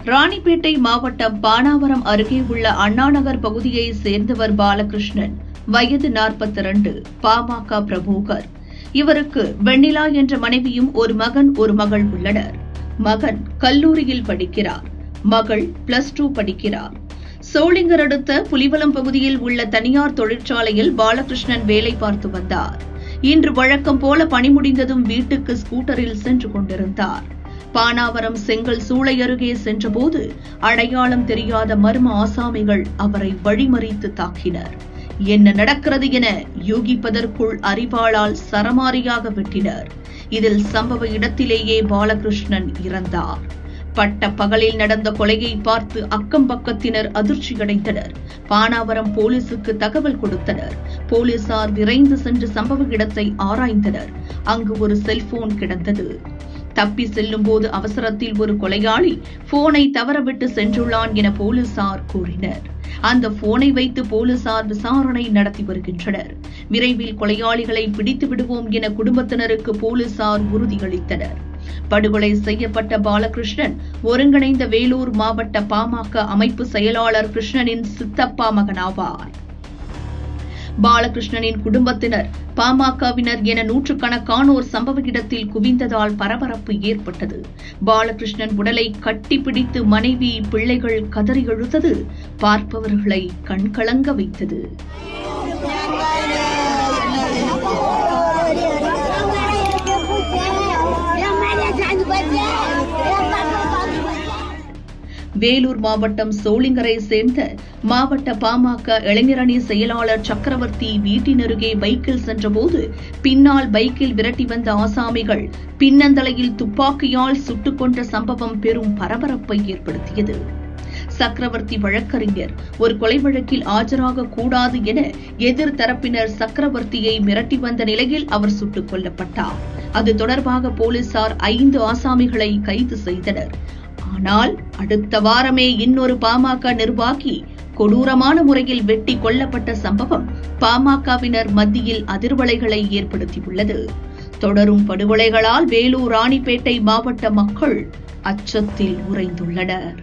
ராணிப்பேட்டை மாவட்டம் பானாவரம் அருகே உள்ள அண்ணாநகர் பகுதியை சேர்ந்தவர் பாலகிருஷ்ணன். வயது 42, பாமக பிரமுகர். இவருக்கு வெண்ணிலா என்ற மனைவியும் ஒரு மகன் ஒரு மகள் உள்ளனர். மகன் கல்லூரியில் படிக்கிறார், மகள் +2 படிக்கிறார். சோளிங்கர் அடுத்த புலிவலம் பகுதியில் உள்ள தனியார் தொழிற்சாலையில் பாலகிருஷ்ணன் வேலை பார்த்து வந்தார். இன்று வழக்கம் போல பணி முடிந்ததும் வீட்டுக்கு ஸ்கூட்டரில் சென்று கொண்டிருந்தார். பானாவரம் செங்கல் சூளை அருகே சென்றபோது அடையாளம் தெரியாத மர்ம ஆசாமிகள் அவரை வழிமறித்து தாக்கினர். என்ன நடக்கிறது என யூகிப்பதற்குள் அரிவாளால் சரமாரியாக வெட்டினர். இதில் சம்பவ இடத்திலேயே பாலகிருஷ்ணன் இறந்தார். பட்ட பகலில் நடந்த கொலையை பார்த்து அக்கம் பக்கத்தினர் அதிர்ச்சியடைந்தனர். பானாவரம் போலீசுக்கு தகவல் கொடுத்தனர். போலீசார் விரைந்து சென்று சம்பவ இடத்தை ஆராய்ந்தனர். அங்கு ஒரு செல்போன் கிடந்தது. தப்பி செல்லும் போது அவசரத்தில் ஒரு கொலையாளி போனை தவறவிட்டு சென்றுள்ளான் என போலீசார் கூறினர். அந்த போனை வைத்து போலீசார் விசாரணை நடத்தி வருகின்றனர். விரைவில் கொலையாளிகளை பிடித்து விடுவோம் என குடும்பத்தினருக்கு போலீசார் உறுதியளித்தனர். படுகொலை செய்யப்பட்ட பாலகிருஷ்ணன் ஒருங்கிணைந்த வேலூர் மாவட்ட பாமக அமைப்பு செயலாளர் கிருஷ்ணனின் சித்தப்பா மகனாவார். பாலகிருஷ்ணனின் குடும்பத்தினர், பாமகவினர் என நூற்றுக்கணக்கானோர் சம்பவ இடத்தில் குவிந்ததால் பரபரப்பு ஏற்பட்டது. பாலகிருஷ்ணன் உடலை கட்டிப்பிடித்து மனைவி, பிள்ளைகள் கதறி எழுந்தது பார்ப்பவர்களை கண்கலங்க வைத்தது. வேலூர் மாவட்டம் சோளிங்கரை சேர்ந்த மாவட்ட பாமக இளைஞரணி செயலாளர் சக்கரவர்த்தி வீட்டினருகே பைக்கில் சென்றபோது பின்னால் பைக்கில் விரட்டி வந்த ஆசாமிகள் பின்னந்தலையில் துப்பாக்கியால் சுட்டுக் கொன்ற சம்பவம் பெரும் பரபரப்பை ஏற்படுத்தியது. சக்கரவர்த்தி வழக்கறிஞர் ஒரு கொலை வழக்கில் ஆஜராக கூடாது என எதிர் தரப்பினர் சக்கரவர்த்தியை மிரட்டி வந்த நிலையில் அவர் சுட்டுக் கொல்லப்பட்டார். அது தொடர்பாக போலீசார் 5 ஆசாமிகளை கைது செய்தனர். ஆனால் அடுத்த வாரமே இன்னொரு பாமக நிர்வாகி கொடூரமான முறையில் வெட்டி கொல்லப்பட்ட சம்பவம் பாமகவினர் மத்தியில் அதிர்வலைகளை ஏற்படுத்தியுள்ளது. தொடரும் படுகொலைகளால் வேலூர், ராணிப்பேட்டை மாவட்ட மக்கள் அச்சத்தில் உறைந்துள்ளனர்.